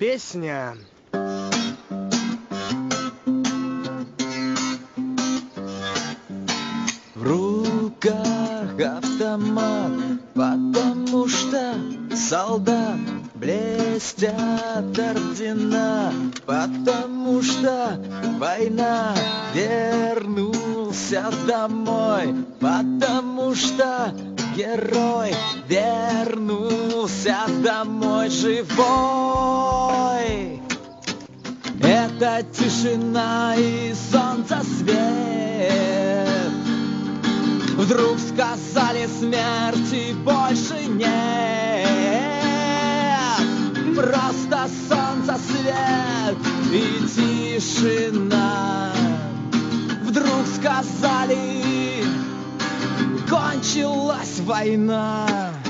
песня. В руках автомат, потому что солдат, блестят ордена, потому что война. Вернулся домой, потому что герой вернулся домой живой. Это тишина и солнцесвет. Вдруг сказали, смерти больше нет. Просто солнцесвет и тишина. Вдруг сказали, кончилась война.